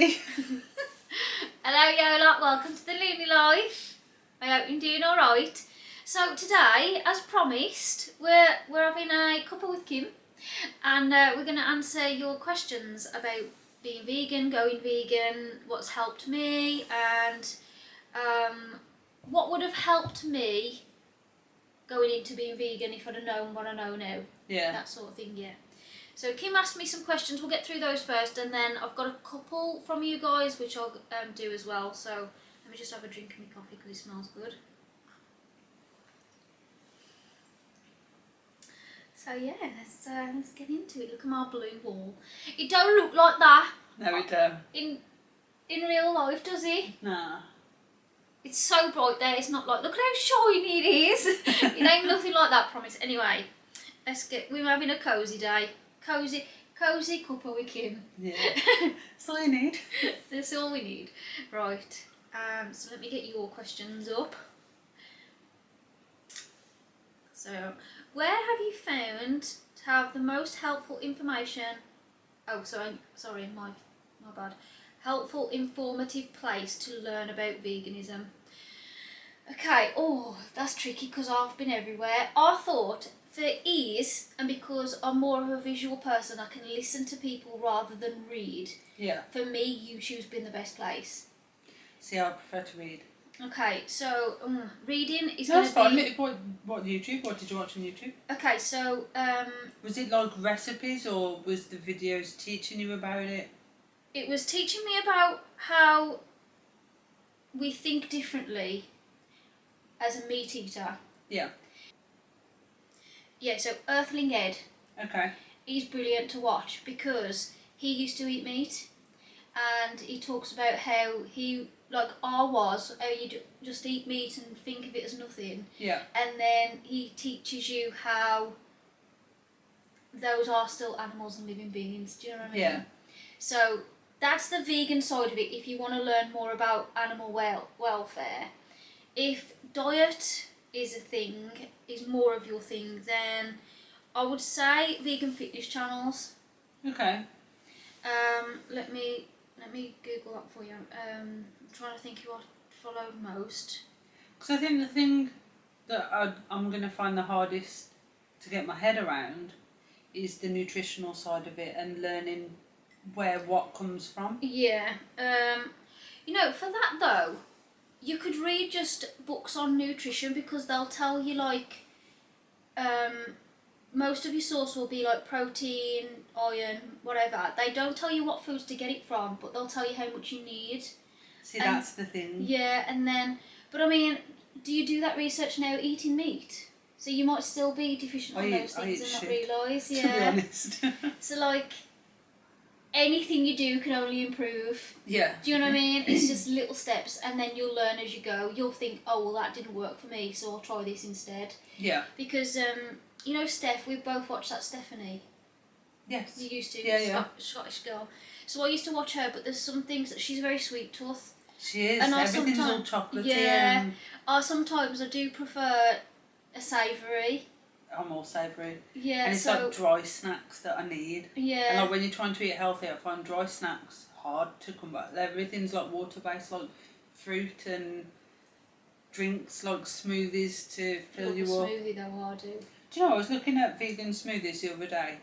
Hello Yow Lot, welcome to the Loony Life. I hope you're doing alright. So today, as promised, we're having a Cuppa with Kim, and we're going to answer your questions about being vegan, going vegan, what's helped me, and what would have helped me going into being vegan if I'd have known what I know now. Yeah. That sort of thing, yeah. So Kim asked me some questions, we'll get through those first, and then I've got a couple from you guys which I'll do as well. So let me just have a drink of my coffee because it smells good. So yeah, let's get into it. Look at my blue wall. It don't look like that No, it don't. in real life, does it? Nah. It's so bright there, it's not like, look at how shiny it is. It ain't nothing like that, promise. Anyway, we're having a cosy day. Cosy Cuppa with Kim. Yeah. That's all you need. That's all we need. Right. So let me get your questions up. So, where have you found to have the most helpful information? Oh, sorry, my bad. Helpful, informative place to learn about veganism. Okay, that's tricky because I've been everywhere. I thought for ease, and because I'm more of a visual person, I can listen to people rather than read. Yeah. For me, YouTube's been the best place. See, I prefer to read. Okay, so reading is No, going it's to fine. be... What YouTube? What did you watch on YouTube? Okay, so... Was it like recipes, or was the videos teaching you about it? It was teaching me about how we think differently as a meat eater. Yeah. Yeah, so Earthling Ed. Okay. He's brilliant to watch because he used to eat meat, and he talks about how he, like I was, how you just eat meat and think of it as nothing. Yeah. And then he teaches you how those are still animals and living beings. Do you know what I mean? Yeah. So that's the vegan side of it if you want to learn more about animal welfare. If diet is a thing, is more of your thing, then I would say vegan fitness channels. Okay. Let me Google that for you. I'm trying to think who I followed most. Because I think the thing that I'm going to find the hardest to get my head around is the nutritional side of it and learning where what comes from. Yeah. For that though, you could read just books on nutrition because they'll tell you like, most of your source will be like protein, iron, whatever. They don't tell you what foods to get it from, but they'll tell you how much you need. See, that's the thing. Yeah, and then, but I mean, do you do that research now eating meat? So you might still be deficient on those things and not realise. Yeah. To be honest. So like, anything you do can only improve. Yeah. Do you know what I mean? It's just little steps, and then you'll learn as you go. You'll think, oh well, that didn't work for me, so I'll try this instead. Yeah. Because Steph, we both watched that Stephanie. Yes. You used to. Yeah. Scottish girl. So I used to watch her, but there's some things that she's very sweet tooth. She is. And Everything's all chocolatey. Yeah. And Sometimes I do prefer a savoury. I'm all savoury. Yeah. And it's like dry snacks that I need. Yeah. And like when you're trying to eat healthy, I find dry snacks hard to come back. Everything's like water based, like fruit and drinks, like smoothies to fill you up. Smoothie though, I do. Do you know, I was looking at vegan smoothies the other day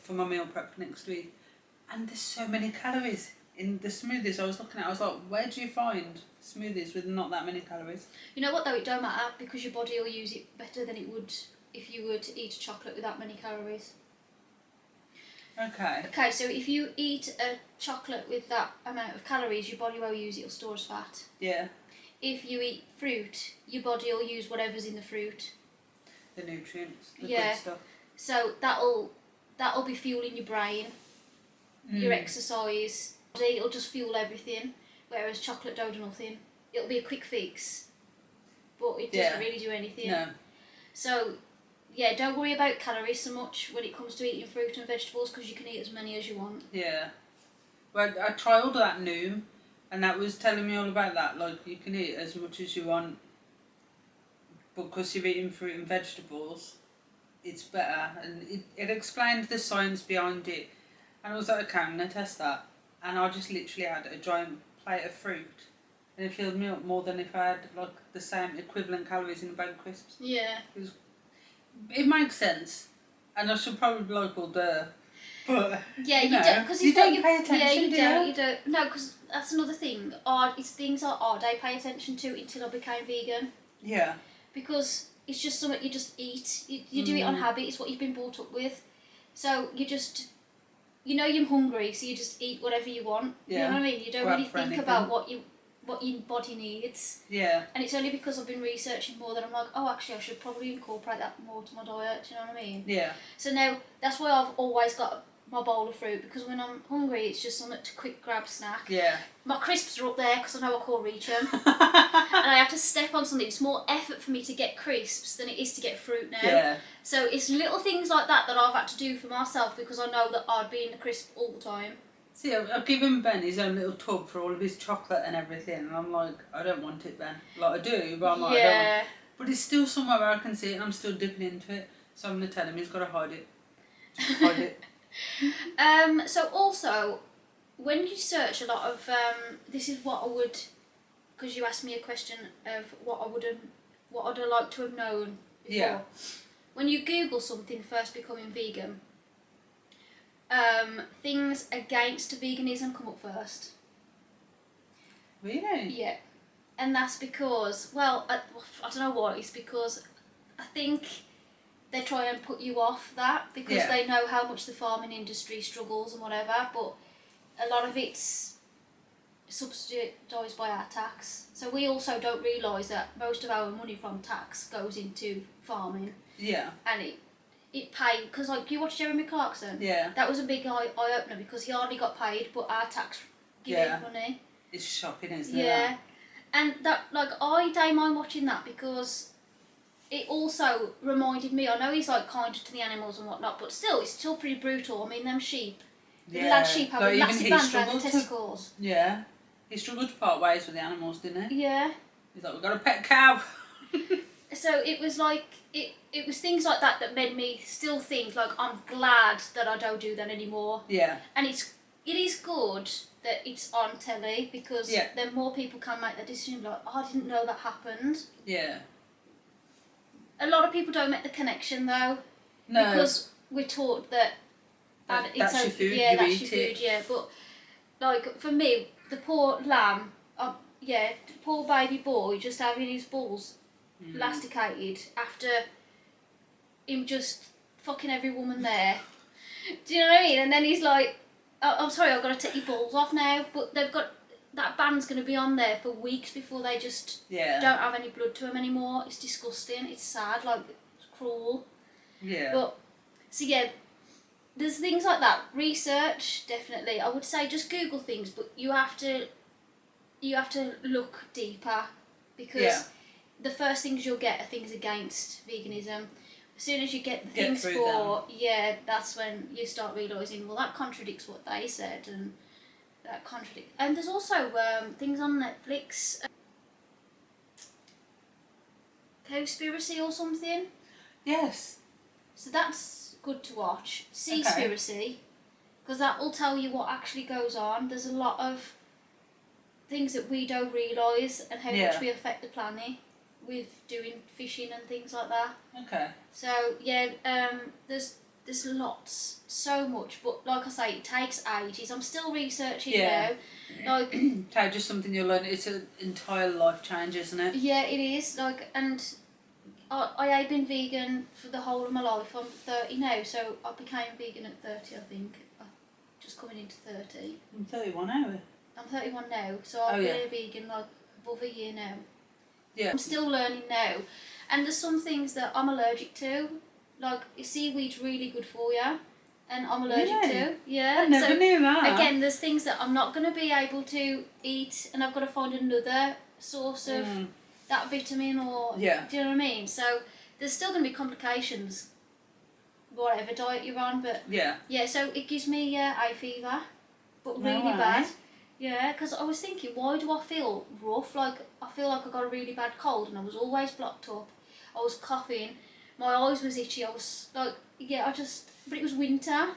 for my meal prep for next week, and there's so many calories in the smoothies I was looking at. I was like, where do you find smoothies with not that many calories? You know what though, it don't matter because your body will use it better than it would if you were to eat chocolate with that many calories. Okay. Okay, so if you eat a chocolate with that amount of calories, your body won't use it, it'll store as fat. Yeah. If you eat fruit, your body will use whatever's in the fruit. The nutrients, the Yeah. good stuff. So that'll be fueling your brain, your exercise. It'll just fuel everything, whereas chocolate don't do nothing. It'll be a quick fix, but it doesn't really do anything. No. So, yeah, don't worry about calories so much when it comes to eating fruit and vegetables because you can eat as many as you want. Yeah. Well, I trialled that Noom, and that was telling me all about that. Like, you can eat as much as you want, but because you're eating fruit and vegetables, it's better. And it explained the science behind it. And I was like, okay, I'm going to test that. and I just literally had a giant plate of fruit, and it filled me up more than if I had like the same equivalent calories in a bag of crisps. Yeah. It makes sense, and I should probably be like, well, duh. But Yeah, you you know, don't, because you don't pay attention. Yeah, you do don't. You don't. No, because that's another thing. It's things are odd. I pay attention to until I became vegan, Yeah. because it's just something you just eat. You do it on habit. It's what you've been brought up with. So you just, you're hungry, so you just eat whatever you want. Yeah. You know what I mean? You don't Grab really for think anything. about what your body needs. Yeah. And it's only because I've been researching more that I'm like, oh, actually, I should probably incorporate that more to my diet. Do you know what I mean? Yeah. So now that's why I've always got my bowl of fruit, because when I'm hungry, it's just something to quick grab snack. Yeah. My crisps are up there because I know I can't reach them, and I have to step on something. It's more effort for me to get crisps than it is to get fruit now. Yeah. So it's little things like that that I've had to do for myself, because I know that I'd be in the crisp all the time. See, I've given Ben his own little tub for all of his chocolate and everything, and I'm like, I don't want it, Ben. Like, I do, but I'm like, I don't want it. But it's still somewhere where I can see it, and I'm still dipping into it. So I'm going to tell him he's got to hide it. Just hide it. So also, when you search a lot of, this is what I would, because you asked me a question of what I'd have liked to have known before. Yeah. When you Google something first becoming vegan, things against veganism come up first. Really? Yeah. And that's because, well, I don't know why, it's because I think they try and put you off that, because they know how much the farming industry struggles and whatever, but a lot of it's subsidised by our tax. So we also don't realise that most of our money from tax goes into farming. Yeah. And it paid, because like, you watch Jeremy Clarkson? Yeah. That was a big eye-opener, because he hardly got paid, but our tax give him money. It's shocking, isn't it? Yeah. And that, like, I don't mind watching that, because it also reminded me, I know he's like kinder to the animals and whatnot, but still, it's still pretty brutal. I mean, them sheep, the lad sheep have like, massive bands around the testicles. Yeah. He struggled to part ways with the animals, didn't he? Yeah. He's like, we've got a pet cow. So it was like, it was things like that that made me still think, like, I'm glad that I don't do that anymore. Yeah. And it is good that it's on telly, because then more people can make that decision, like, oh, I didn't know that happened. Yeah. A lot of people don't make the connection though. No. Because we're taught that that's your food, yeah, you that's eat your it. food, yeah. But like for me, the poor lamb, the poor baby boy just having his balls elasticated after him just fucking every woman there. Do you know what I mean? And then he's like, oh, I'm sorry, I've got to take your balls off now. But they've got, that band's going to be on there for weeks before they just don't have any blood to them anymore. It's disgusting. It's sad. Like, it's cruel. Yeah. But so yeah, there's things like that. Research, definitely. I would say just Google things, but you have to look deeper, because the first things you'll get are things against veganism. As soon as you get the things for that's when you start realising, well, that contradicts what they said, and that contradicts. And there's also things on Netflix, Cowspiracy or something. Yes. So that's good to watch. Seaspiracy, because that will tell you what actually goes on. There's a lot of things that we don't realise, and how much we affect the planet with doing fishing and things like that. Okay. So yeah, there's lots, so much, but like I say, it takes ages. I'm still researching now. Like, okay, just something you'll learn. It's an entire life change, isn't it? yeah, it is. Like, and I have been vegan for the whole of my life. I'm 30 now, so I became vegan at 30, I think. I'm just coming into 30. I'm 31 now. I'm 31 now, so I've been a vegan like above a year now. Yeah. I'm still learning now. And there's some things that I'm allergic to. Like, seaweed's really good for you, and I'm allergic to. Yeah. I never knew that. Again, there's things that I'm not going to be able to eat, and I've got to find another source of that vitamin, or do you know what I mean? So there's still going to be complications, whatever diet you're on, but so it gives me hay fever, but really bad. Yeah, because I was thinking, why do I feel rough? Like, I feel like I got a really bad cold, and I was always blocked up. I was coughing, my eyes was itchy. I was like, but it was winter,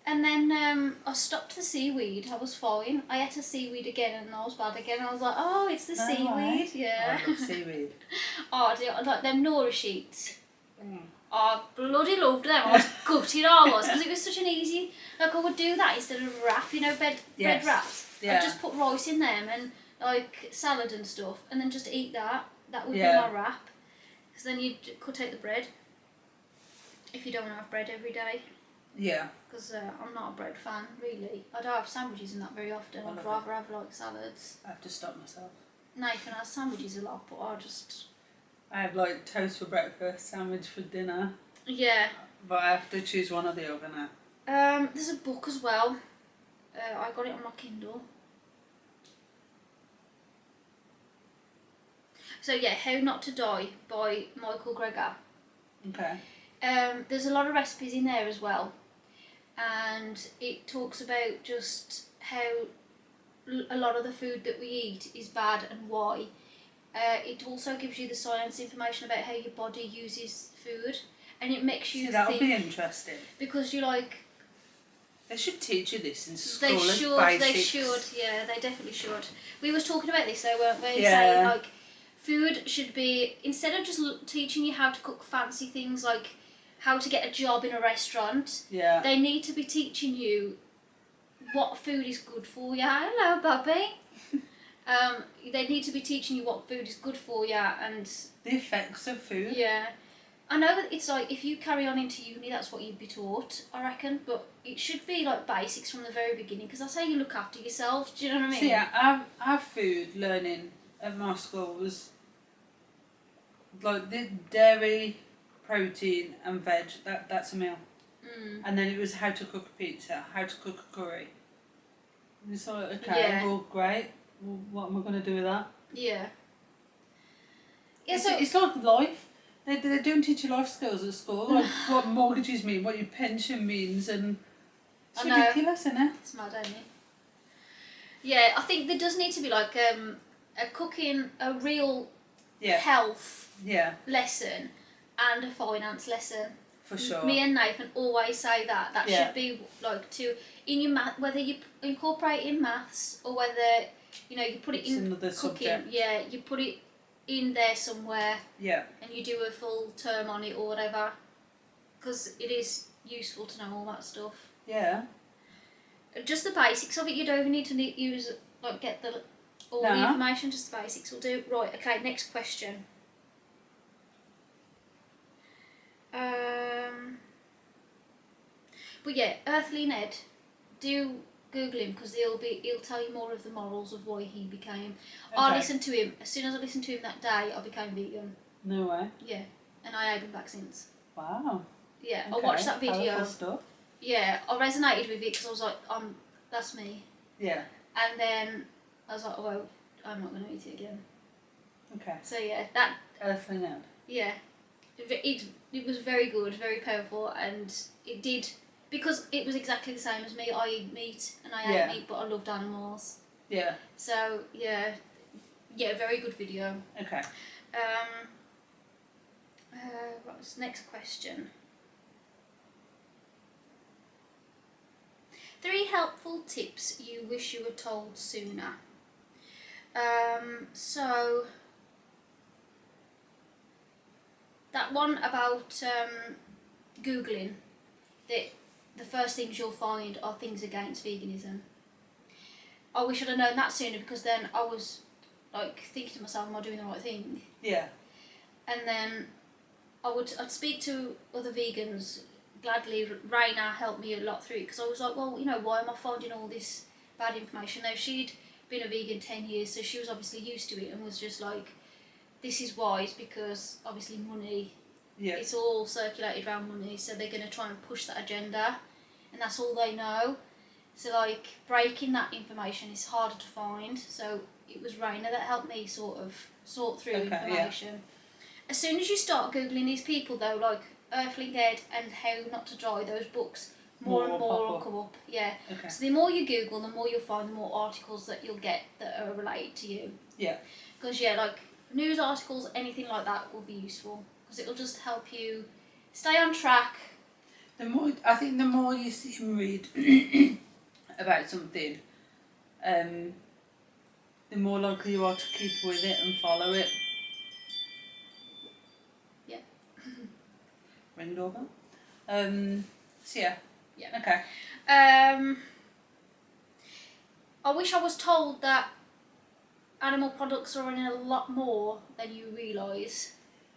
And then I stopped the seaweed. I was fine. I ate a seaweed again, and I was bad again. I was like, oh, it's the No seaweed. way. Yeah. I love seaweed. Oh, I do. I like them Nora sheets. Mm. I bloody loved them. I was gutted I was, because it was such an easy, like I would do that instead of wrap, you know, bread wraps. Yeah. I'd just put rice in them and like salad and stuff, and then just eat that. That would be Yeah. my wrap. Because then you'd cut out the bread, if you don't want to have bread every day. Yeah. Because I'm not a bread fan, really. I don't have sandwiches and that very often. I I'd love rather have like salads. I have to stop myself. Nathan has sandwiches a lot, but I have like toast for breakfast, sandwich for dinner, yeah. but I have to choose one or the other now. There's a book as well. I got it on my Kindle. So yeah, How Not to Die by Michael Greger. Okay. There's a lot of recipes in there as well, and it talks about just how a lot of the food that we eat is bad and why. It also gives you the science information about how your body uses food, and it makes you that'll think, be interesting. because you like. They should teach you this in school They as should. basics. They should. Yeah, they definitely should. We was talking about this though, weren't we? Yeah. Saying like, food should be, instead of just teaching you how to cook fancy things like how to get a job in a restaurant, Yeah. they need to be teaching you what food is good for you. Hello, Bobby. They need to be teaching you what food is good for you and The effects of food. yeah. I know that it's like if you carry on into uni, that's what you'd be taught, I reckon. But it should be like basics from the very beginning, because that's how you look after yourself. Do you know what I mean? See, our food learning at my school was like the dairy, protein, and veg. That's a meal. Mm. And then it was how to cook a pizza, how to cook a curry. And it's like, okay, Yeah. well, great. Well, what am I going to do with that? Yeah. Yeah. It's, So it's like life. They don't teach you life skills at school, like what mortgages mean, what your pension means, and it's I know. ridiculous, isn't it? it's mad, ain't it? Yeah, I think there does need to be like a cooking, a real Yeah. health Yeah, lesson and a finance lesson. for sure. Me and Nathan always say that. That Yeah. should be like in your math, whether you incorporate in maths or whether you put it It's in another cooking. subject. Yeah, you put it in there somewhere Yeah. and you do a full term on it or whatever, because it is useful to know all that stuff. Yeah. Just the basics of it. You don't even need to use get all the No. information. Just the basics will do. Right. Okay. Next question. But yeah, Earthly Ned. Do Google him, because he'll tell you more of the morals of why he became. I Okay. listened to him as soon as I listened to him that day. I became vegan. No way. Yeah, and I have been back since. Wow. Yeah, Okay. I watched that video. Powerful stuff. Yeah, I resonated with it because I was like, that's me. Yeah. And then I was like, oh, well, I'm not going to eat it again. Okay. So yeah, that Earthly Ned. yeah, it was very good, very powerful, and it did, because it was exactly the same as me. I eat meat and I Yeah. ate meat, but I loved animals. Yeah. So yeah, very good video. Okay. What's next question? 3 helpful tips you wish you were told sooner. So that one about Googling, that the first things you'll find are things against veganism. I wish I'd have known that sooner, because then I was like thinking to myself, am I doing the right thing? Yeah. And then I'd speak to other vegans gladly. Raina helped me a lot through it, because I was like, well, why am I finding all this bad information? Now, she'd been a vegan 10 years, so she was obviously used to it and was just like, this is wise, because obviously money, Yeah. it's all circulated around money, so they're going to try and push that agenda, and that's all they know. So like, breaking that information is harder to find, so it was Raina that helped me sort of sort through information. As soon as you start Googling these people though, like Earthling Dead and How Not to Die, those books, more and more will come up. Yeah. Okay. So the more you Google, the more you'll find, the more articles that you'll get that are related to you. Yeah. Because like news articles, anything like that will be useful, because it'll just help you stay on track. I think the more you see him read about something, the more likely you are to keep with it and follow it. Yeah. Ring doorbell. So yeah. Yeah. Okay. I wish I was told that animal products are in a lot more than you realise.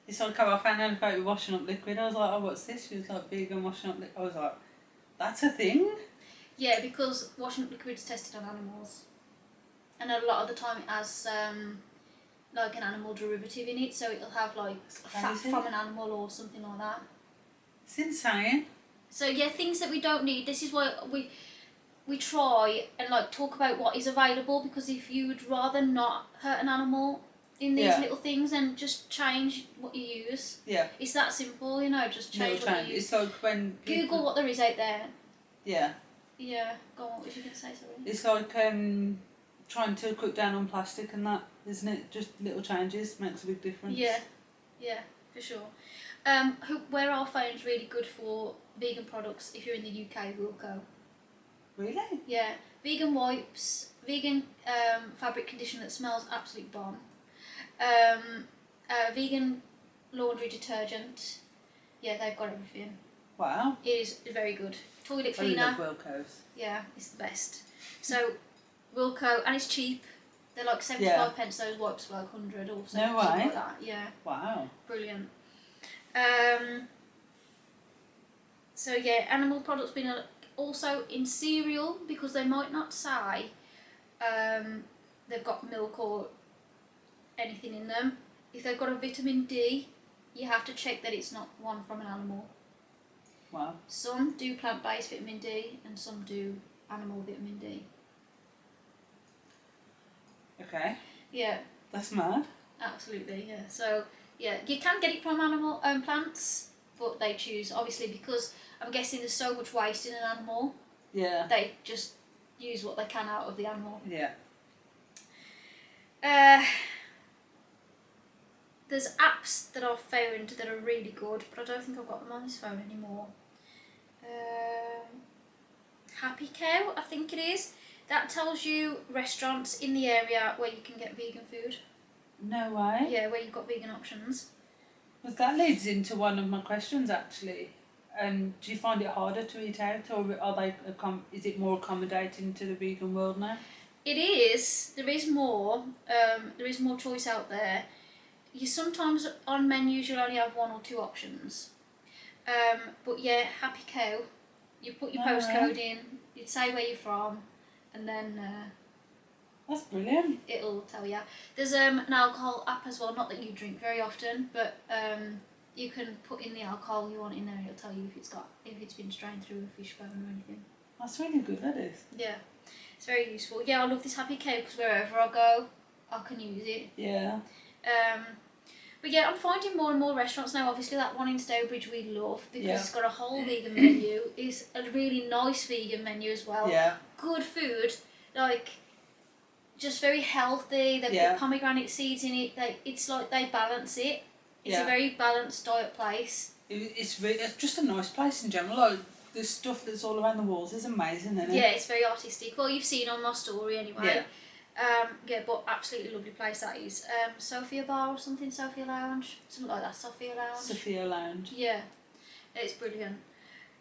It's like how I found out about washing up liquid. I was like, oh, what's this? She was like, vegan washing up liquid. I was like, that's a thing? Yeah, because washing up liquid is tested on animals. And a lot of the time it has like an animal derivative in it, so it'll have like fat crazy. from an animal or something like that. It's insane. So yeah, things that we don't need. This is why we try and like talk about what is available, because if you would rather not hurt an animal in these Yeah. little things, and just change what you use. Yeah. It's that simple, you know, just change Little what change. you use. It's like when people, Google what there is out there. Yeah. Yeah, go on, what was you going to say, sorry? It's like trying to cut down on plastic and that, isn't it? Just little changes makes a big difference. Yeah, yeah, for sure. Where are found really good for vegan products if you're in the UK, Wilco. Really? Yeah, vegan wipes, vegan fabric conditioner that smells absolute bomb. Vegan laundry detergent. Yeah, they've got everything. Wow. It is very good. Toilet I cleaner. love Wilco's. Yeah, it's the best. So, Wilco, and it's cheap. They're like 75 pence, those wipes for like 100 or something, No way. something like that. Yeah, Wow. brilliant. So yeah, animal products being also in cereal, because they might not say they've got milk or anything in them. If they've got a vitamin D, you have to check that it's not one from an animal. Wow. Some do plant-based vitamin D and some do animal vitamin D. Okay. Yeah, That's mad. absolutely, yeah. So yeah, you can get it from animal plants, but they choose, obviously, because I'm guessing there's so much waste in an animal, Yeah. they just use what they can out of the animal. Yeah. There's apps that I've found that are really good, but I don't think I've got them on this phone anymore. Happy Cow, I think it is. That tells you restaurants in the area where you can get vegan food. No way. Yeah, where you've got vegan options. But that leads into one of my questions actually. Do you find it harder to eat out, or are they is it more accommodating to the vegan world now? It is. There is more. There is more choice out there. You sometimes on menus you'll only have one or two options. But yeah, Happy Cow. You put your postcode in. You'd say where you're from, and then That's brilliant. it'll tell you. There's an alcohol app as well. Not that you drink very often, but you can put in the alcohol you want in there, and it'll tell you if it's been strained through a fish bone or anything. That's really good. That is. Yeah, it's very useful. Yeah, I love this Happy Cow because wherever I go, I can use it. Yeah. But yeah, I'm finding more and more restaurants now. Obviously, that one in Stowbridge we love because it's got a whole vegan menu. It's a really nice vegan menu as well. Yeah. Good food, like just very healthy. They put pomegranate seeds in it. It's like they balance it. It's a very balanced diet place. It's just a nice place in general. Like, the stuff that's all around the walls is amazing, isn't it? Yeah, it's very artistic. Well, you've seen on my story anyway. Yeah. But absolutely lovely place that is. Sophia Bar or something, Sophia Lounge, something like that. Sophia Lounge. Sophia Lounge. Yeah, it's brilliant.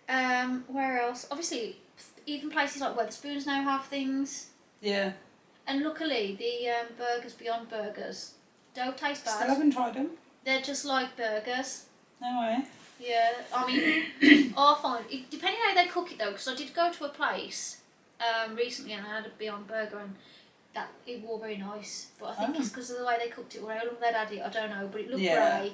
Where else? Obviously, even places like Wetherspoons now have things. Yeah. And luckily, the burgers Beyond Burgers don't taste bad. Still haven't tried them. They're just like burgers. No way. Yeah, I mean, I find it, depending how they cook it though, because I did go to a place recently and I had a Beyond Burger and that it was very nice, but I think it's because of the way they cooked it or how long they'd had it, I don't know, but it looked grey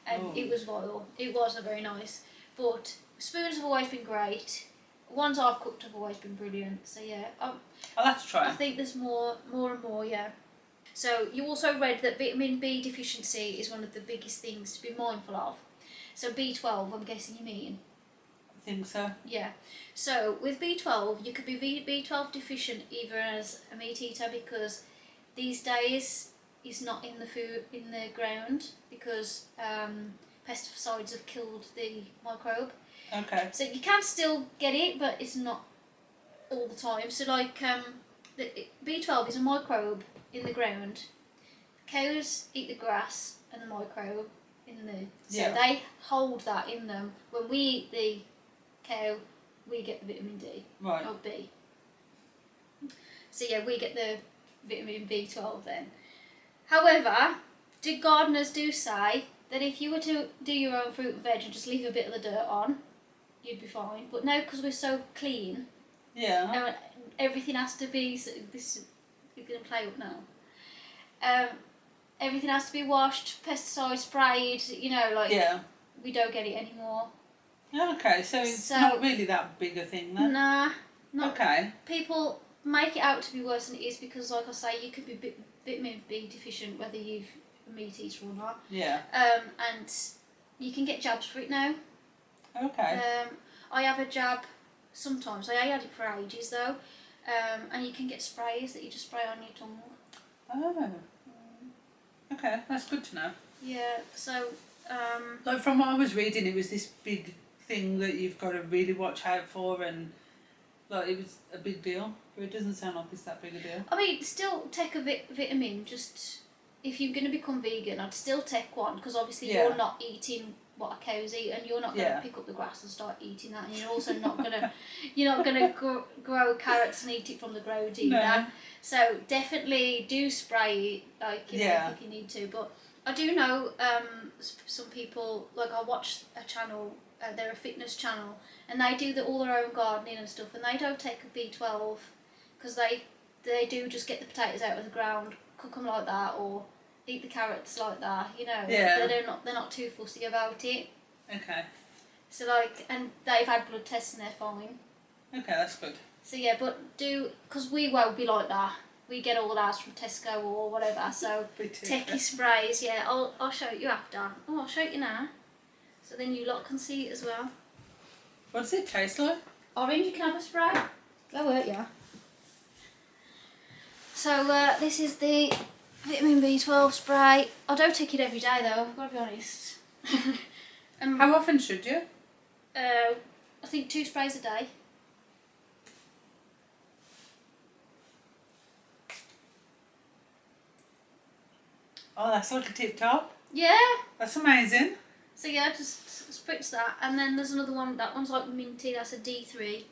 and it was vile. It wasn't very nice, but spoons have always been great. Ones I've cooked have always been brilliant, so yeah. I'll have to try. I think there's more and more, yeah. So you also read that vitamin B deficiency is one of the biggest things to be mindful of. So B12, I'm guessing you mean? I think so. Yeah. So with B12, you could be B12 deficient either as a meat eater, because these days it's not in the food, in the ground, because pesticides have killed the microbe. Okay. So you can still get it, but it's not all the time. So like B12 is a microbe in the ground. Cows eat the grass and the microbe in the so they hold that in them. When we eat the cow, we get the vitamin D Right. or B. So yeah, we get the vitamin B12 then. However, gardeners do say that if you were to do your own fruit and veg and just leave a bit of the dirt on, you'd be fine. But now, because we're so clean, everything has to be. So this you're gonna play up now. Everything has to be washed, pesticide sprayed. You know, like we don't get it anymore. Okay, so it's not really that big a thing then. Nah, not. Okay. People make it out to be worse than it is because, like I say, you could be vitamin B deficient whether you've a meat eater or not. Yeah. And you can get jabs for it now. Okay. I have a jab sometimes. I had it for ages though. And you can get sprays that you just spray on your tongue. Oh. Okay, that's good to know. Yeah. So. Like from what I was reading, it was this big thing that you've got to really watch out for, and like it was a big deal. But it doesn't sound like it's that big a deal. I mean, still take a vitamin. Just if you're going to become vegan, I'd still take one because obviously you're not eating what a cow's eat, and you're not going to pick up the grass and start eating that, and you're also not going to grow carrots and eat it from the ground either. No. So definitely do spray it, like if you need to. But I do know some people, like I watch a channel, they're a fitness channel, and they do all their own gardening and stuff, and they don't take a B12 because they do just get the potatoes out of the ground, cook them like that, or eat the carrots like that, you know. Yeah. They're not too fussy about it. Okay. So like, and they've had blood tests and they're fine. Okay, that's good. So yeah, but because we won't be like that. We get all ours from Tesco or whatever. So take your sprays. Yeah, I'll show you after. Oh, I'll show you now. So then you lot can see it as well. What does it taste like? Orange. You can have a spray. Go it, yeah. So this is the vitamin B12 spray. I don't take it every day though, I've got to be honest. How often should you? I think 2 sprays a day. Oh, that's like a tip top. Yeah. That's amazing. So yeah, just spritz that, and then there's another one. That one's like minty. That's a D3,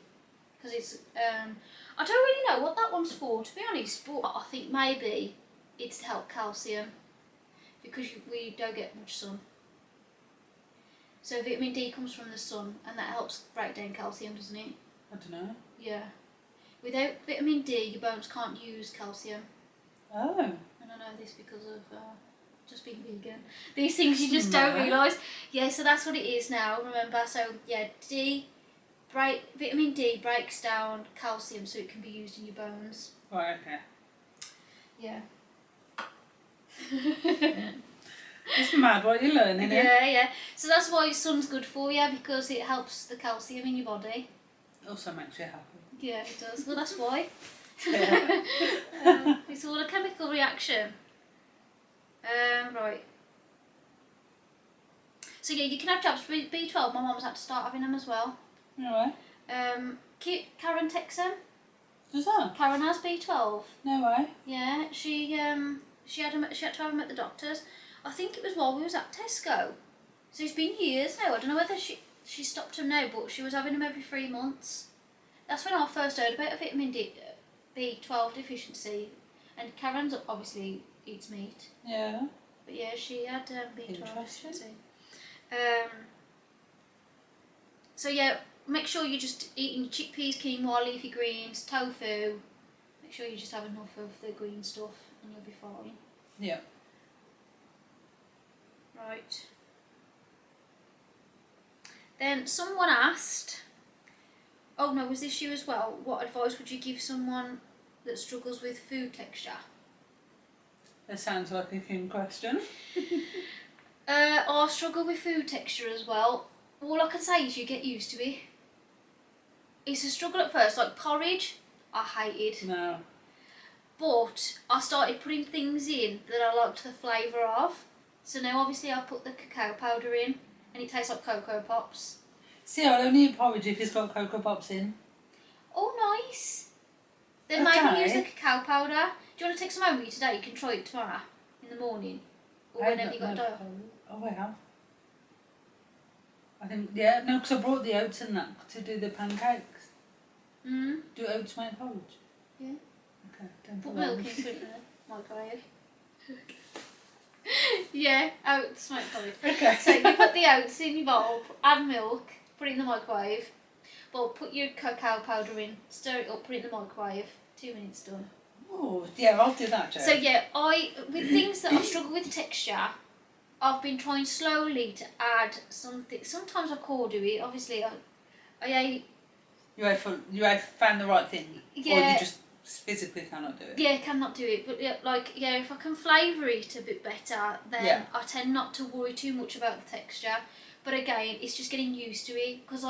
because it's. I don't really know what that one's for, to be honest. But I think maybe it's to help calcium, because we don't get much sun. So vitamin D comes from the sun, and that helps break down calcium, doesn't it? I don't know. Yeah. Without vitamin D, your bones can't use calcium. Oh. And I know this because of just being vegan. These things you just don't realise. Yeah, so that's what it is now, remember. So yeah, vitamin D breaks down calcium so it can be used in your bones. Right, okay. Yeah. It's mad what you're learning, yeah. So that's why sun's good for you, because it helps the calcium in your body. It also makes you happy. Yeah, it does. Well, that's why. Yeah. It's all a chemical reaction. Right. So yeah, you can have jabs for B12. My mum's had to start having them as well. No way. Karen takes them. Does that? Karen has B12. No way. Yeah, she had to have them at the doctor's. I think it was while we was at Tesco. So it's been years now. I don't know whether she stopped them now, but she was having them every 3 months. That's when I first heard about a vitamin B12 deficiency. And Karen's obviously eats meat. Yeah. But yeah, she had B12 deficiency. So yeah, make sure you're just eating chickpeas, quinoa, leafy greens, tofu. Make sure you just have enough of the green stuff and you'll be fine. Yeah. Right. Then someone asked, oh no, was this you as well? What advice would you give someone that struggles with food texture? That sounds like a Kim question. I struggle with food texture as well. All I can say is you get used to it. It's a struggle at first, like porridge, I hated. No. But I started putting things in that I liked the flavour of. So now obviously I put the cacao powder in and it tastes like Cocoa Pops. See, I'll only eat porridge if it's got Cocoa Pops in. Oh, nice. Then Okay. maybe use the cacao powder. Do you want to take some home with you today? You can try it tomorrow in the morning. Or whenever you got a diet. Oh, I have. I think, yeah, no, because I brought the oats and that to do the pancakes. Mm. Do oats make porridge? Yeah. Okay, don't Put put milk into it in the microwave. Yeah, oats make porridge. Okay. So you put the oats in your bowl, add milk, put it in the microwave. Well, put your cacao powder in, stir it up, put it in the microwave. 2 minutes done. Oh, yeah, I'll do that, Jo. So yeah, with things that I struggle with texture, I've been trying slowly to add something. Sometimes I do it. Obviously, I ate. You have found the right thing? Yeah. Or you just physically cannot do it? Yeah, cannot do it. But yeah, if I can flavour it a bit better, then I tend not to worry too much about the texture. But again, it's just getting used to it. Because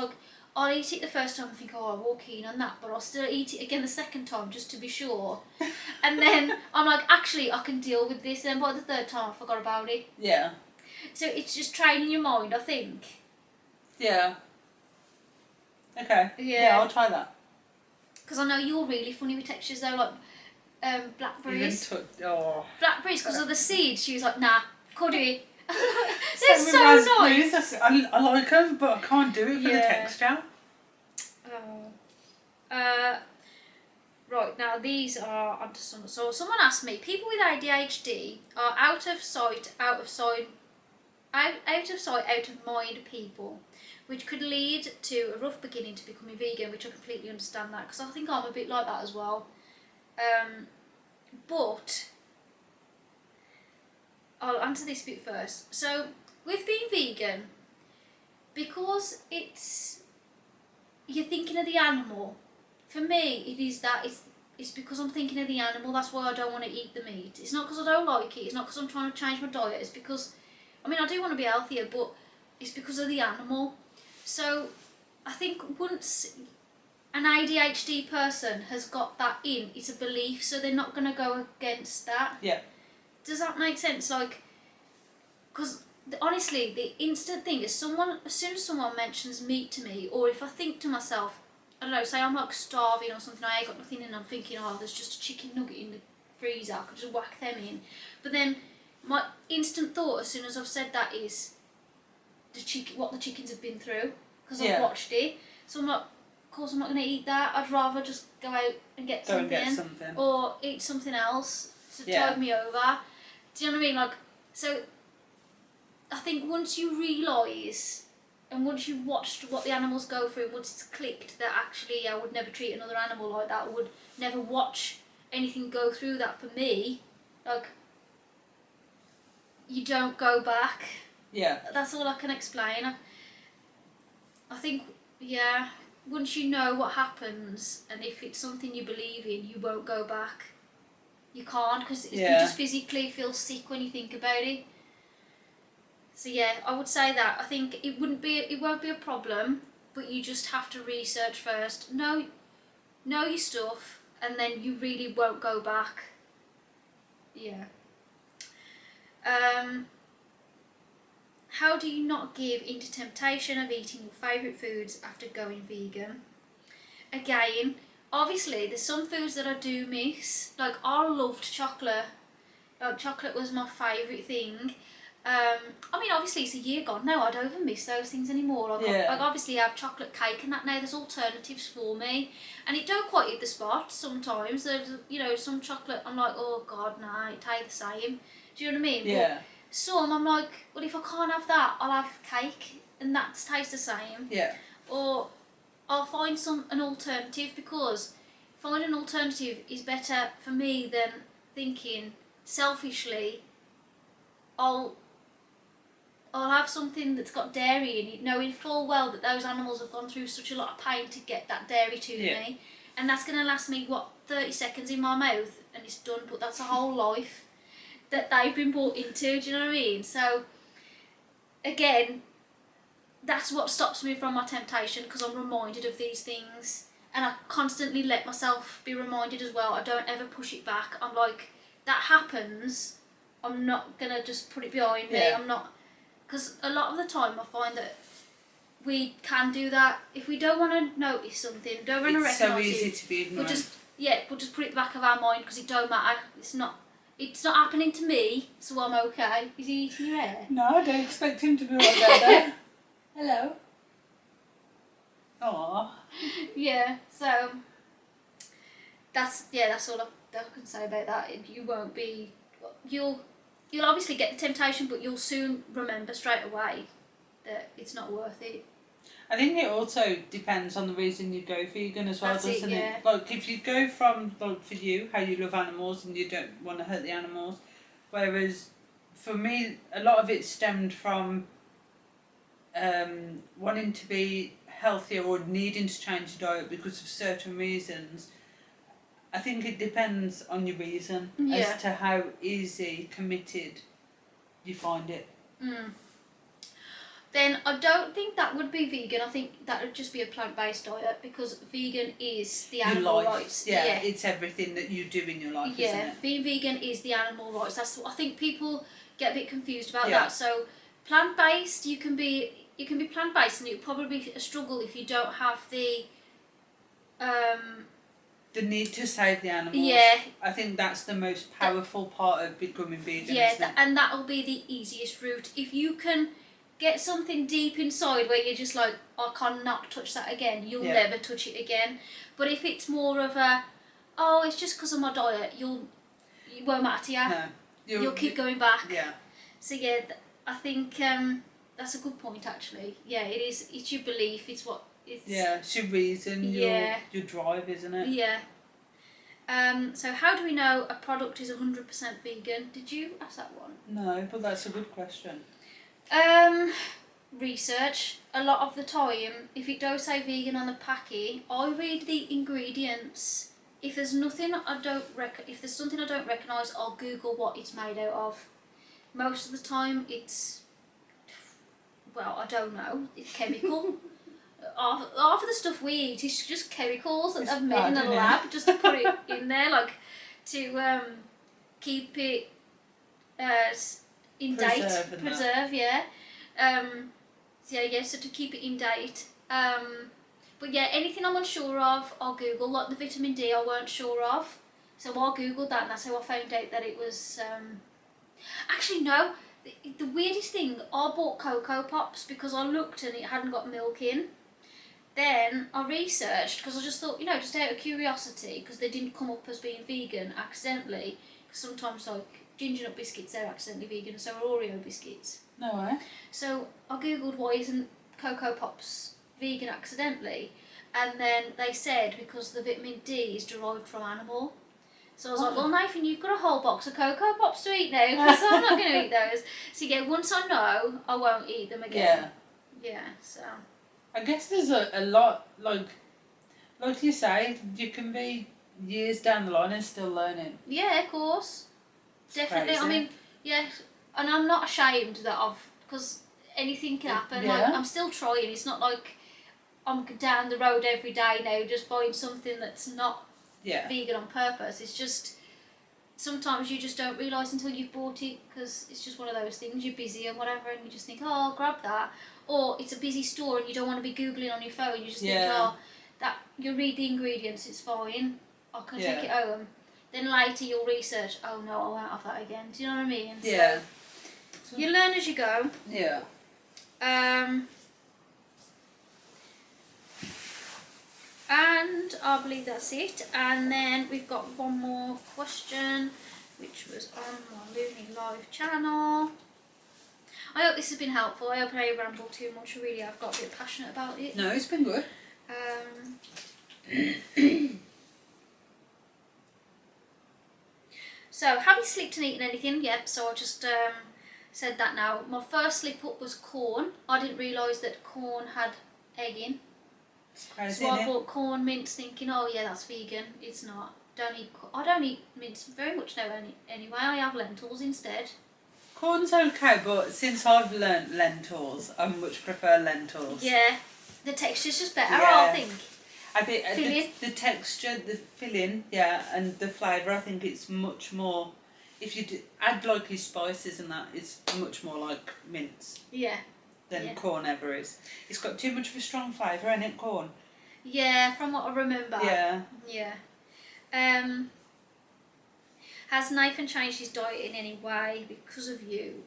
I'll eat it the first time and think, oh, I'm all keen on that. But I'll still eat it again the second time just to be sure. And then I'm like, actually, I can deal with this. And by the third time, I forgot about it. Yeah. So it's just training your mind, I think. Yeah. Okay. Yeah. I'll try that. Because I know you're really funny with textures though, like blackberries. Blackberries, because of the seeds. She was like, nah, can't do it. They're so nice. I like them, but I can't do it for the texture. Right, now these are onto some. So someone asked me, people with ADHD are out of sight, out of mind people, which could lead to a rough beginning to becoming vegan, which I completely understand that, because I think I'm a bit like that as well. But I'll answer this bit first. So with being vegan, because you're thinking of the animal. For me, it is that it's because I'm thinking of the animal. That's why I don't want to eat the meat. It's not because I don't like it. It's not because I'm trying to change my diet. It's because, I mean, I do want to be healthier, but it's because of the animal. So I think once an ADHD person has got that in, it's a belief, so they're not going to go against that. Yeah. Does that make sense? Like, because honestly, the instant thing is as soon as someone mentions meat to me, or if I think to myself, I don't know, say I'm like starving or something, I ain't got nothing and I'm thinking, oh, there's just a chicken nugget in the freezer, I could just whack them in. But then my instant thought as soon as I've said that is what the chickens have been through, because I've watched it. So I'm like, of course I'm not going to eat that. I'd rather just go out and get something. Or eat something else to tide me over. Do you know what I mean? Like, so I think once you realise and once you've watched what the animals go through, once it's clicked that actually I would never treat another animal like that, I would never watch anything go through that for me, like, you don't go back. Yeah. That's all I can explain. I think, once you know what happens and if it's something you believe in, you won't go back. You can't, because you just physically feel sick when you think about it. So I would say that. I think it won't be a problem, but you just have to research first. Know your stuff, and then you really won't go back. Yeah. How do you not give into temptation of eating your favourite foods after going vegan? Again, obviously there's some foods that I do miss. Like, I loved chocolate. Like, chocolate was my favourite thing. I mean, obviously it's a year gone now, I don't even miss those things anymore. Like, I obviously have chocolate cake and that now, there's alternatives for me. And it don't quite hit the spot sometimes. There's, some chocolate I'm like, oh God, no, it tastes the same. Do you know what I mean? Yeah. But some I'm like, well, if I can't have that, I'll have cake and that tastes the same. Yeah. Or I'll find an alternative, because finding an alternative is better for me than thinking selfishly, I'll have something that's got dairy in it, knowing full well that those animals have gone through such a lot of pain to get that dairy to me, and that's going to last me 30 seconds in my mouth and it's done, but that's a whole life that they've been brought into. Do you know what I mean? So again, that's what stops me from my temptation, because I'm reminded of these things, and I constantly let myself be reminded as well. I don't ever push it back. I'm like, that happens, I'm not gonna just put it behind me. I'm not, because a lot of the time I find that we can do that. If we don't want to notice something, don't want to It's so recognise easy it, to be ignorant. we'll just put it in the back of our mind because it don't matter. It's not happening to me, so I'm okay. Is he eating your hair? No, I don't expect him to be like that. Hello. Aww. Yeah. So that's all I can say about that. You won't be. You'll obviously get the temptation, but you'll soon remember straight away that it's not worth it. I think it also depends on the reason you go vegan as well, doesn't yeah. it? Like if you go from, like for you, how you love animals and you don't want to hurt the animals, whereas for me a lot of it stemmed from wanting to be healthier or needing to change your diet because of certain reasons. I think it depends on your reason as to how easy, committed you find it. Then I don't think that would be vegan. I think that would just be a plant-based diet because vegan is the animal rights. Yeah, it's everything that you do in your life, isn't it? Being vegan is the animal rights. That's what I think people get a bit confused about that. So plant-based, you can be plant-based, and it would probably be a struggle if you don't have the need to save the animals. Yeah. I think that's the most powerful part of becoming vegan. Yeah, and that'll be the easiest route. If you can get something deep inside where you're just like, I cannot touch that again, you'll never touch it again. But if it's more of a, it's just because of my diet, it won't matter to you. No, you'll keep going back. Yeah. So I think that's a good point actually. Yeah, it is. It's your belief. It's what. It's your reason. Your drive, isn't it? Yeah. So how do we know a product is 100% vegan? Did you ask that one? No, but that's a good question. Research. A lot of the time, if it does say vegan on the packet, I read the ingredients. If there's something I don't recognise, I'll Google what it's made out of. Most of the time, it's I don't know. It's chemical. Half of the stuff we eat is just chemicals that they've made in the lab just to put it in there, like to keep it in date, preserve, so to keep it in date. But anything I'm unsure of, I'll Google. Like the vitamin D, I weren't sure of, so I Googled that, and that's how I found out that it was. Actually, no. The weirdest thing, I bought Cocoa Pops because I looked and it hadn't got milk in. Then I researched because I just thought, just out of curiosity, because they didn't come up as being vegan accidentally. Because sometimes, like ginger nut biscuits, they're accidentally vegan, and so are Oreo biscuits. No way. So I googled why isn't Cocoa Pops vegan accidentally, and then they said because the vitamin D is derived from animal. So I was like, well, Nathan, you've got a whole box of Cocoa Pops to eat now, because I'm not going to eat those. So once I know, I won't eat them again. Yeah, so. I guess there's a lot, like you say, you can be years down the line and still learning. Yeah, of course. Definitely. Crazy. I mean, and I'm not ashamed because anything can happen. Yeah. Like, I'm still trying. It's not like I'm down the road every day now just buying something that's not vegan on purpose. It's just sometimes you just don't realise until you've bought it, because it's just one of those things. You're busy or whatever, and you just think, oh, I'll grab that. Or it's a busy store and you don't want to be Googling on your phone. You just think, that you read the ingredients, it's fine. I can take it home. Then later you'll research, oh no, I won't have that again. Do you know what I mean? Yeah. So you learn as you go. Yeah. And I believe that's it. And then we've got one more question, which was on my Looney Live channel. I hope this has been helpful. I hope I don't ramble too much. I really have got a bit passionate about it. No, it's been good. So, have you slept and eaten anything? Yep, so I just said that now. My first slip up was corn. I didn't realise that corn had egg in. It's crazy, So I bought corn mince thinking, oh yeah, that's vegan. It's not. I don't eat mince very much now anyway. I have lentils instead. Corn's okay, but since I've learnt lentils, I much prefer lentils. Yeah, the texture's just better, I think. I think the texture, the filling, and the flavour, I think it's much more, if you add like your spices and that, it's much more like mince. Yeah. than Yeah. corn ever is. It's got too much of a strong flavour in it, corn. Yeah, from what I remember. Yeah. Yeah. Has Nathan changed his diet in any way because of you?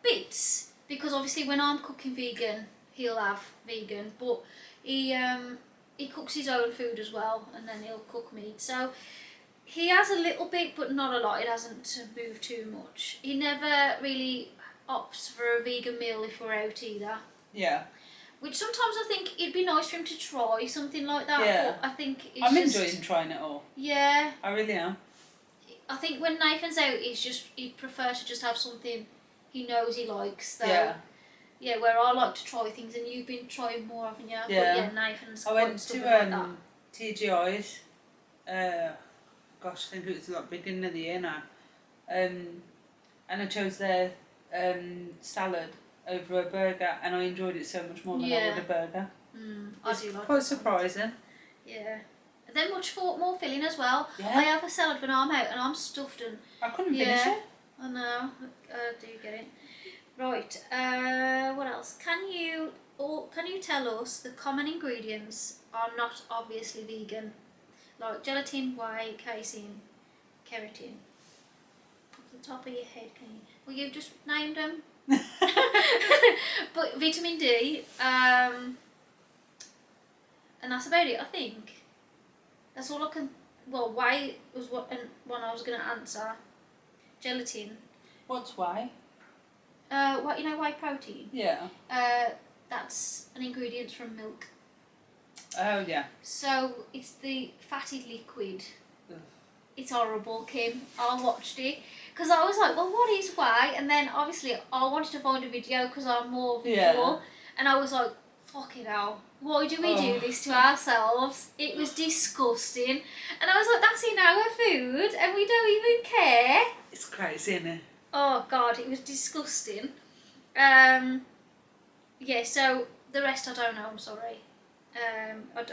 Bits. Because obviously when I'm cooking vegan, he'll have vegan, but he cooks his own food as well, and then he'll cook meat. So he has a little bit, but not a lot. It hasn't moved too much. He never really opts for a vegan meal if we're out either. Yeah. Which sometimes I think it'd be nice for him to try something like that. Yeah. But I think it's I'm just, enjoying trying it all. Yeah. I really am. I think when Nathan's out, he'd prefer to just have something he knows he likes. Though. Yeah. Yeah, where I like to try things, and you've been trying more, haven't you? Yeah. But yeah, Nathan's I went quite to stubborn like that. TGI's. Gosh, I think it was like beginning of the year now. And I chose their salad over a burger, and I enjoyed it so much more than I would a burger. I It's do like quite that. surprising. Yeah. And then more filling as well. Yeah. I have a salad when I'm out and I'm stuffed and... I couldn't finish it. I know. I do get it. Right. What else? Can you tell us the common ingredients are not obviously vegan? Like gelatin, whey, casein, keratin. Off the top of your head, can you? Well, you just named them. But vitamin D, and that's about it, I think. That's all I can... Well, whey was one I was going to answer. Gelatin. What's whey? What, you know, whey protein? Yeah. That's an ingredient from milk. Oh, yeah. So, it's the fatty liquid. Ugh. It's horrible, Kim. I watched it. Because I was like, well, what is whey? And then, obviously, I wanted to find a video because I'm more visual. Yeah. And I was like, fucking hell. Why do we do this to ourselves? It was disgusting. And I was like, that's in our food and we don't even care. It's crazy, isn't it? Oh, God, it was disgusting. Yeah, so the rest I don't know, I'm sorry. I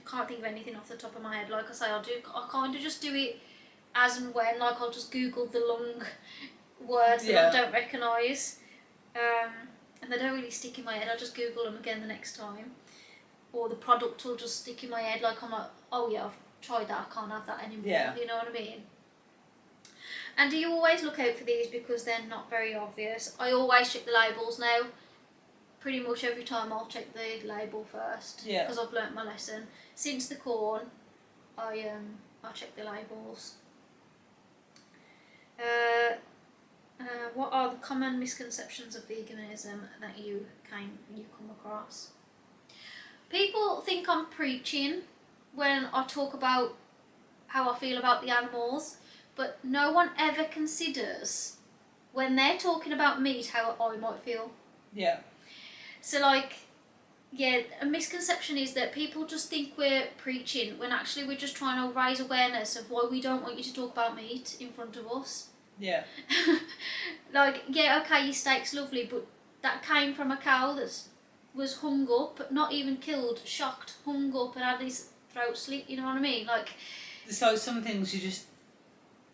can't think of anything off the top of my head. Like I say, I kind of just do it as and when. Like, I'll just Google the long words that I don't recognise. And they don't really stick in my head. I'll just Google them again the next time. Or the product will just stick in my head. Like, I'm like, oh yeah, I've tried that. I can't have that anymore. Yeah. You know what I mean? And do you always look out for these because they're not very obvious? I always check the labels now. Pretty much every time I'll check the label first. Yeah. Because I've learnt my lesson. Since the corn, I check the labels. What are the common misconceptions of veganism that you come across? People think I'm preaching when I talk about how I feel about the animals, but no one ever considers when they're talking about meat how I might feel. Yeah. So like, yeah, a misconception is that people just think we're preaching when actually we're just trying to raise awareness of why we don't want you to talk about meat in front of us. Yeah. Like, yeah, okay, your steak's lovely, but that came from a cow that was hung up, not even killed, shocked, hung up and had his throat slit, you know what I mean? Like, it's like some things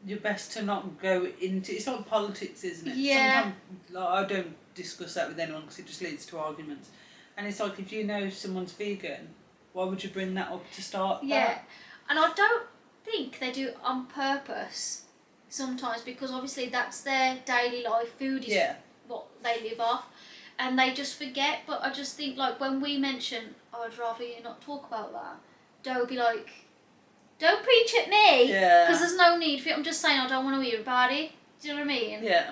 you're best to not go into. It's like politics, isn't it? Yeah. Sometimes, like, I don't discuss that with anyone because it just leads to arguments. And it's like, if you know someone's vegan, why would you bring that up to start that? And I don't think they do it on purpose sometimes, because obviously that's their daily life. Food is what they live off, and they just forget. But I just think, like, when we mention, oh, I'd rather you not talk about that, they'll be like, don't preach at me, because there's no need for it. I'm just saying I don't want to hear about it. Do you know what I mean? Yeah.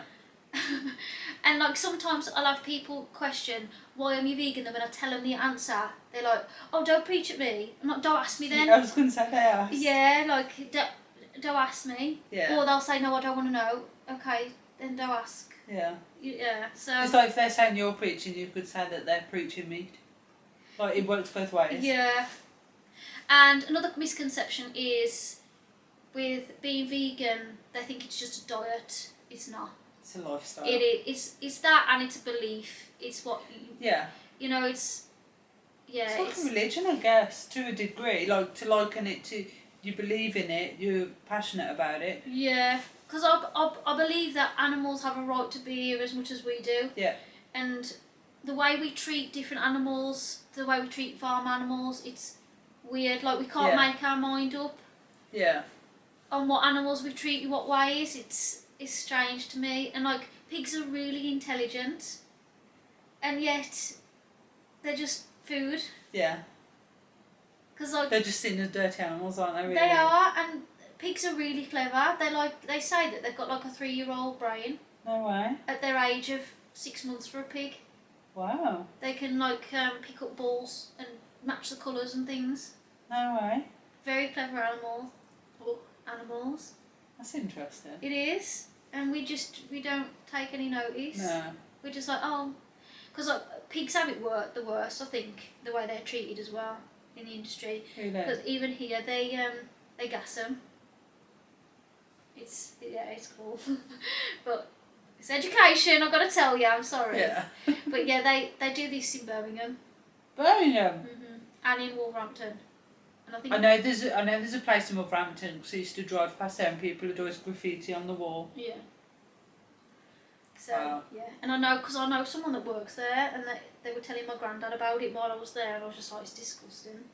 And like, sometimes I'll have people question, why am you vegan? And when I tell them the answer, they're like, oh, don't preach at me. I'm like, don't ask me then. I was going to say they asked. Yeah, like, don't ask me. Yeah. Or they'll say, no, I don't want to know. Okay, then don't ask. Yeah. Yeah, so... It's like if they're saying you're preaching, you could say that they're preaching meat. Like, it works both ways. Yeah. And another misconception is, with being vegan, they think it's just a diet. It's not. It's a lifestyle. It is. It's that, and it's a belief. It's what... You know, it's... Yeah, it's like a religion, I guess, to a degree. Like, to liken it to... you believe in it, you're passionate about it. Yeah, because I believe that animals have a right to be here as much as we do. Yeah. And the way we treat different animals, the way we treat farm animals, it's weird. Like, we can't Yeah. make our mind up Yeah. on what animals we treat in what ways. It's strange to me. And like, pigs are really intelligent, and yet they're just food. Yeah. Because like, They're just seen as dirty animals, aren't they? Really? they are, and pigs are really clever. They say that they've got like a 3-year-old brain No way. at their age of 6 months for a pig. Wow. They can like pick up balls and match the colours and things. No way. Very clever animals. That's interesting. It is, and we don't take any notice. No. We're just like, oh, because like, pigs have it the worst, I think, the way they're treated as well in the industry. Really? Because even here they gas them. It's cool, but it's education. I've got to tell you, I'm sorry. Yeah. But yeah, they do this in Birmingham. Birmingham. And in Wolverhampton. And I think I know there's a place in Wolverhampton because I used to drive past there and people would always graffiti on the wall. Yeah. So Wow. yeah, and I know someone that works there, and they were telling my granddad about it while I was there, and I was just like, it's disgusting.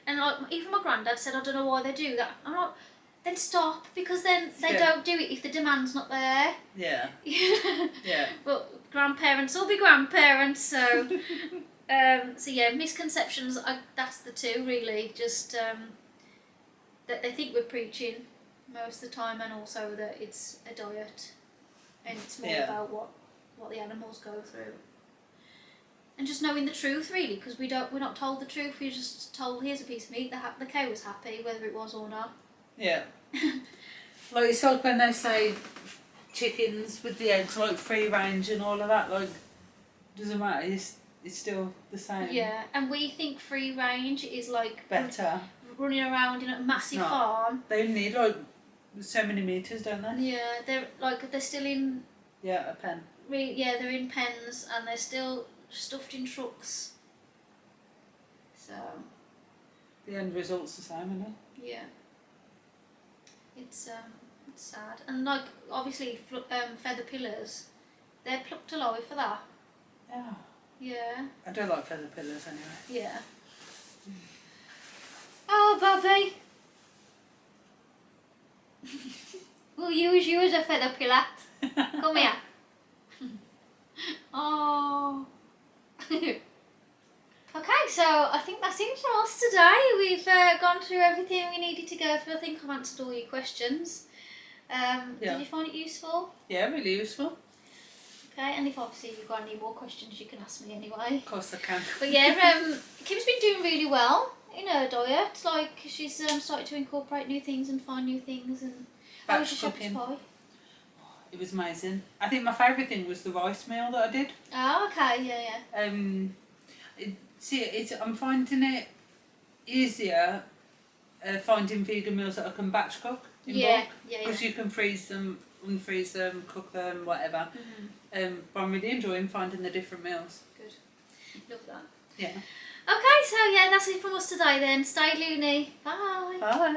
And like, even my granddad said, I don't know why they do that. I'm like, then stop, because then they don't do it if the demand's not there. Yeah. Yeah. Yeah. But grandparents will be grandparents, so so yeah, misconceptions. That's the two really. Just that they think we're preaching most of the time, and also that it's a diet, and it's more about what the animals go through, and just knowing the truth really, because we're not told the truth. We're just told, here's a piece of meat. The cow was happy, whether it was or not. Yeah. Like, it's like when they say chickens with the eggs, like free range and all of that, like, doesn't matter, it's still the same. Yeah, and we think free range is like Better. running around in a massive not. farm. They need like so many metres, don't they? Yeah, they're still in. Yeah, a pen. They're in pens, and they're still stuffed in trucks. So The end result's the same, isn't it? yeah, it's sad, and like obviously feather pillars, they're plucked alive for that. Yeah. Yeah. I do like feather pillows anyway. Yeah. Oh, Bobby. We'll use you as a feather pillow. Come here. Oh. Okay, so I think that's it for us today. We've gone through everything we needed to go through. I think I've answered all your questions. Did you find it useful? Yeah, really useful. Okay, and if obviously you've got any more questions, you can ask me anyway. Of course I can. But yeah, Kim's been doing really well in her diet. Like, she's started to incorporate new things and find new things. And how was your shepherd's pie? It was amazing. I think my favourite thing was the rice meal that I did. Oh, okay, yeah. I'm finding it easier finding vegan meals that I can batch cook in bulk. Because you can freeze them, unfreeze them, cook them, whatever. But I'm really enjoying finding the different meals. Good. Love that. Yeah. Okay, so yeah, that's it from us today then. Stay loony. Bye. Bye.